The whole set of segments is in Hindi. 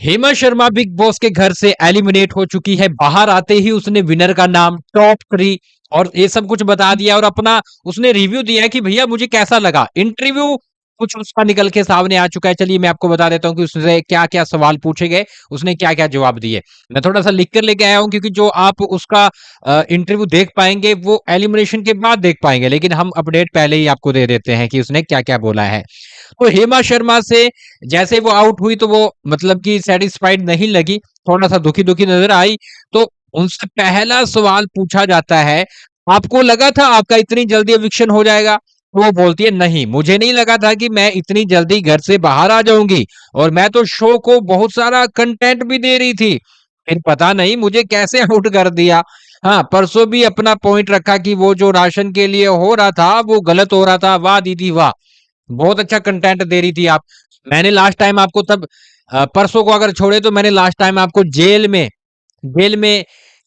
हेमा शर्मा बिग बॉस के घर से एलिमिनेट हो चुकी है। बाहर आते ही उसने विनर का नाम, टॉप 3 और ये सब कुछ बता दिया और अपना उसने रिव्यू दिया है कि भैया मुझे कैसा लगा। इंटरव्यू कुछ उसका निकल के सामने आ चुका है। चलिए मैं आपको बता देता हूँ कि उससे क्या-क्या सवाल पूछे गए, उसने क्या-क्या जवाब दिए। मैं थोड़ा-सा लिख कर लेके आया हूँ क्योंकि जो आप उसका इंटरव्यू देख पाएँगे वो एलिमिनेशन के बाद देख पाएँगे। लेकिन हम अपडेट पहले ही आपको दे देते हैं कि उसने क्या-क्या बोला है। तो हेमा शर्मा से जैसे वो आउट हुई तो वो मतलब कि सैटिस्फाइड नहीं लगी, थोड़ा-सा दुखी-दुखी नज़र आई, तो उनसे पहला सवाल पूछा जाता है, "आपको लगा था आपका इतनी जल्दी एविक्शन हो जाएगा?" तो वो बोलती है, "नहीं, मुझे नहीं लगा था कि मैं इतनी जल्दी घर से बाहर आ जाऊँगी और मैं तो शो को बहुत सारा कंटेंट भी दे रही थी। फिर पता नहीं मुझे कैसे आउट कर दिया।" हाँ, परसों भी अपना पॉइंट रखा कि वो जो राशन के लिए हो रहा था, वो गलत हो रहा था। वाह दीदी वाह! बहुत अच्छा कंटेंट दे रही थी आप। मैंने लास्ट टाइम आपको तब परसों को अगर छोड़े तो मैंने लास्ट टाइम आपको जेल में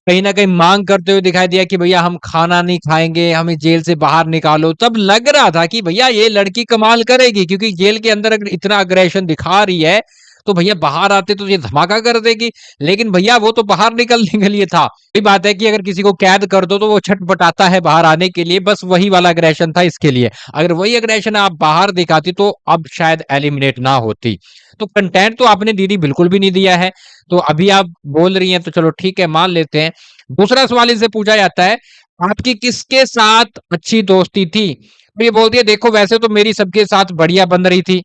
कहीं न कहीं माँग करते हुए दिखाई दिया कि भैया हम खाना नहीं खाएँगे, हमें जेल से बाहर निकालो। तब लग रहा था कि भैया ये लड़की कमाल करेगी क्योंकि जेल के अंदर अगर इतना अग्रेशन दिखा रही है, तो भैया बाहर आते तो ये धमाका कर देगी। लेकिन भैया वो तो बाहर निकलने के लिए था। वही बात है कि अगर किसी को कैद कर दो तो वो छटपटाता है बाहर आने के लिए, बस वही वाला अग्रेशन था इसके लिए। अगर वही अग्रेशन आप बाहर दिखाती तो अब शायद एलिमिनेट ना होती। तो कंटेंट तो आपने दीदी बिल्कुल भी नहीं दिया है। तो अभी आप बोल रही हैं तो चलो ठीक है मान लेते हैं। दूसरा सवाल इनसे पूछा जाता है, आपकी किसके साथ अच्छी दोस्ती थी? तो ये बोलती है देखो वैसे तो मेरी सबके साथ बढ़िया बन रही थी।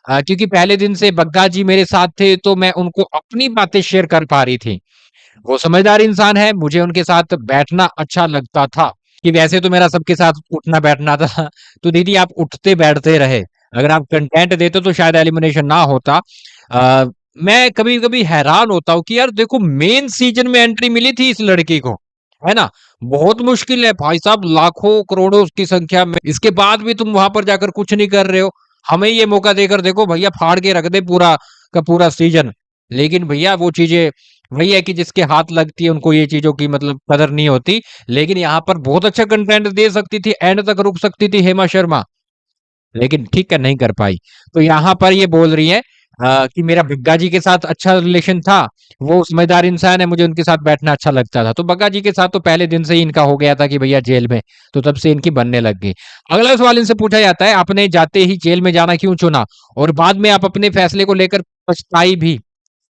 क्योंकि पहले दिन से बग्गा जी मेरे साथ थे तो मैं उनको अपनी बातें शेयर कर पा रही थी। वो समझदार इंसान है, मुझे उनके साथ बैठना अच्छा लगता था, कि वैसे तो मेरा सबके साथ उठना-बैठना था, तो दीदी आप उठते-बैठते रहे। अगर आप कंटेंट देते तो शायद एलिमिनेशन ना होता। अ, मैं कभी-कभी हैरान होता हूँ कि यार देखो मेन सीज़न में एंट्री मिली थी इस लड़की को, है ना? बहुत मुश्किल है भाई साहब लाखों, करोड़ों की संख्या में, इसके बाद भी तुम वहाँ पर जाकर कुछ नहीं कर रहे हो। हमें ये मौका देकर देखो भैया फाड़ के रख दे पूरा का पूरा सीज़न। लेकिन भैया वो चीज़ें वही है कि जिसके हाथ लगती है उनको ये चीज़ों की मतलब कदर नहीं होती। लेकिन यहाँ पर बहुत अच्छा कंटेंट दे सकती थी, एंड तक रुक सकती थी हेमा शर्मा, लेकिन ठीक है नहीं कर पाई। तो यहाँ पर ये बोल रही हैं कि मेरा बग्गा जी के साथ अच्छा रिलेशन था, वो समझदार इंसान है, मुझे उनके साथ बैठना अच्छा लगता था। तो बग्गा जी के साथ तो पहले दिन से ही इनका हो गया था कि भैया जेल में, तो तब से इनकी बनने लग गई। अगला सवाल इनसे पूछा जाता है, आपने जाते ही जेल में जाना क्यों चुना? और बाद में आप अपने फैसले को लेकर पछताई भी?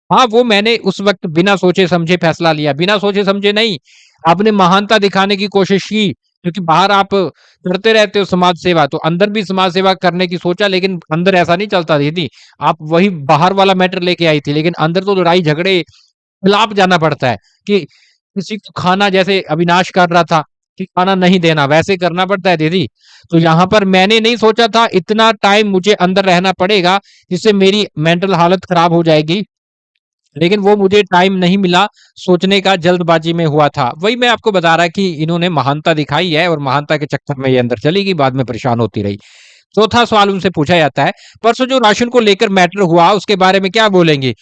हाँ, वो मैंने उस वक़्त बिना सोचे-समझे फैसला लिया, बिना सोचे-समझे नहीं, आपने महानता दिखाने की कोशिश की, क्योंकि बाहर आप करते रहते हो समाज सेवा, तो अंदर भी समाज सेवा करने की सोचा, लेकिन अंदर ऐसा नहीं चलता दीदी। आप वही बाहर वाला मैटर लेके आई थी, लेकिन अंदर तो लड़ाई-झगड़े खिलाफ जाना पड़ता है, कि किसी को खाना जैसे अविनाश कर रहा था, कि खाना नहीं देना, वैसे करना पड़ता है दीदी। तो यहाँ पर मैंने नहीं सोचा था इतना टाइम मुझे अंदर रहना पड़ेगा, जिससे मेरी मेंटल हालत खराब हो जाएगी। लेकिन वो मुझे टाइम नहीं मिला सोचने का, जल्दबाजी में हुआ था। वही मैं आपको बता रहा कि इन्होंने महानता दिखाई है और महानता के चक्कर में ये अंदर चली गई, बाद में परेशान होती रही। चौथा सवाल उनसे पूछा जाता है, परसों जो राशन को लेकर मैटर हुआ, उसके बारे में क्या बोलेंगे?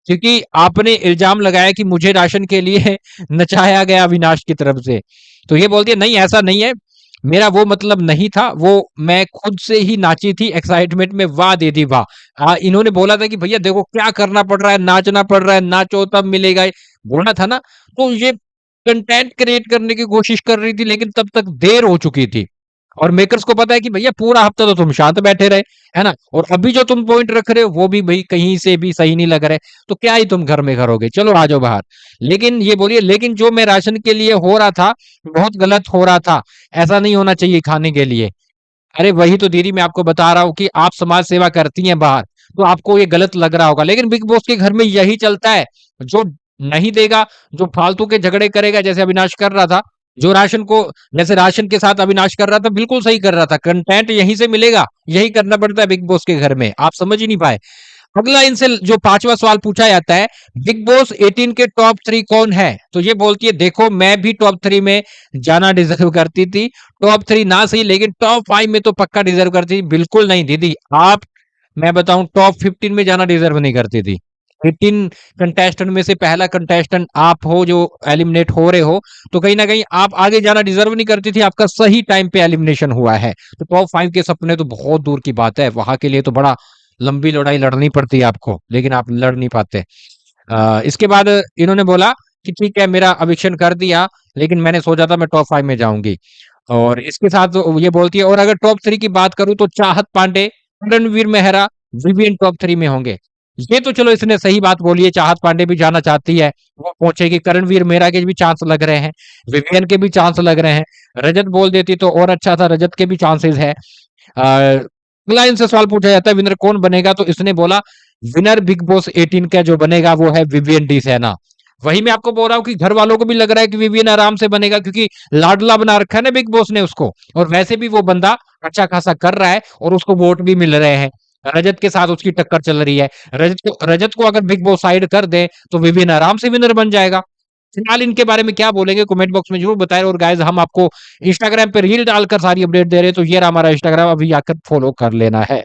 क्योंकि आपने इल्ज़ाम लगाया कि मुझे राशन के लिए नचाया गया अविनाश की तरफ से। तो ये बोलती है, "नहीं, ऐसा नहीं है। मेरा वो मतलब नहीं था। वो मैं खुद से ही नाची थी एक्साइटमेंट में, वाह दीदी वाह!" इन्होंने बोला था कि भैया देखो क्या करना पड़ रहा है, नाचना पड़ रहा है, नाचो तब मिलेगा ये, बोला था ना? तो ये कंटेंट क्रिएट करने की कोशिश कर रही थी, लेकिन तब तक देर हो चुकी थी। और मेकर्स को पता है कि भैया पूरा हफ्ता तो तुम शांत बैठे रहे, है ना? और अभी जो तुम पॉइंट रख रहे हो वो भी भई कहीं से भी सही नहीं लग रहे, तो क्या ही तुम घर में करोगे? चलो आ जाओ बाहर। लेकिन ये बोलिए लेकिन जो मैं राशन के लिए हो रहा था, बहुत गलत हो रहा था। ऐसा नहीं होना चाहिए खाने के लिए। अरे वही तो दीदी मैं आपको बता रहा हूँ कि आप समाज सेवा करती हैं बाहर, तो आपको ये गलत लग रहा होगा। लेकिन बिग बॉस के घर में यही चलता है, जो नहीं देगा, जो फालतू के झगड़े करेगा जैसे अविनाश कर रहा था, जो राशन को जैसे राशन के साथ अविनाश कर रहा था, बिल्कुल सही कर रहा था। कंटेंट यहीं से मिलेगा, यही करना पड़ता है बिग बॉस के घर में। आप समझ ही नहीं पाए। अगला इनसे जो 5वां सवाल पूछा जाता है, बिग बॉस 18 के टॉप 3 कौन है? तो ये बोलती है देखो मैं भी टॉप 3 में जाना डिज़र्व करती थी। टॉप 3 ना सही लेकिन टॉप 5 में तो पक्का डिज़र्व करती थी। बिल्कुल नहीं दीदी, आप मैं बताऊँ टॉप 15 में जाना डिज़र्व नहीं करती थी। 18 कंटेस्टेंट में से पहला कंटेस्टेंट आप हो जो एलिमिनेट हो रहे हो, तो कहीं न कहीं आप आगे जाना डिज़र्व नहीं करती थी। आपका सही टाइम पे एलिमिनेशन हुआ है। तो टॉप 5 के सपने तो बहुत दूर की बात है। वहाँ के लिए तो बड़ा लंबी लड़ाई लड़नी पड़ती है आपको, लेकिन आप लड़ नहीं पाते। इसके बाद इन्होंने बोला कि ठीक है मेरा एविक्शन कर दिया, लेकिन मैंने सोचा था मैं टॉप 5 में जाऊँगी। और इसके साथ ये बोलती है और अगर टॉप 3 की बात करूँ तो चाहत पांडे, रणवीर मेहरा, विवियन टॉप 3 में होंगे। ये तो चलो इसने सही बात बोली है, चाहत पांडे भी जाना चाहती है, वो पहुँचेगी, करणवीर मेहरा के भी चांस लग रहे हैं, विवियन के भी चांस लग रहे हैं। रजत बोल देती तो और अच्छा था, रजत के भी चांसेस है। अगला इनसे सवाल पूछा जाता है विनर कौन बनेगा, तो इसने बोला विनर बिग बॉस 18 का जो बनेगा वो है विवियन डी सेना। वही मैं आपको बोल रहा हूँ कि घर वालों को भी लग रहा है कि विवियन आराम से बनेगा, क्योंकि लाडला बना रखा है ना बिग बॉस ने उसको, और वैसे भी वो बंदा अच्छा खासा कर रहा है और उसको वोट भी मिल रहे हैं। रजत के साथ उसकी टक्कर चल रही है। रजत को अगर बिग बॉस साइड कर दे तो विवियन आराम से विनर बन जाएगा। फिलहाल इनके बारे में क्या बोलेंगे कमेंट बॉक्स में जरूर बताएं। और गाइस हम आपको इंस्टाग्राम पे रील डालकर सारी अपडेट दे रहे हैं, तो ये रहा हमारा इंस्टाग्राम, अभी आकर फॉलो कर लेना है।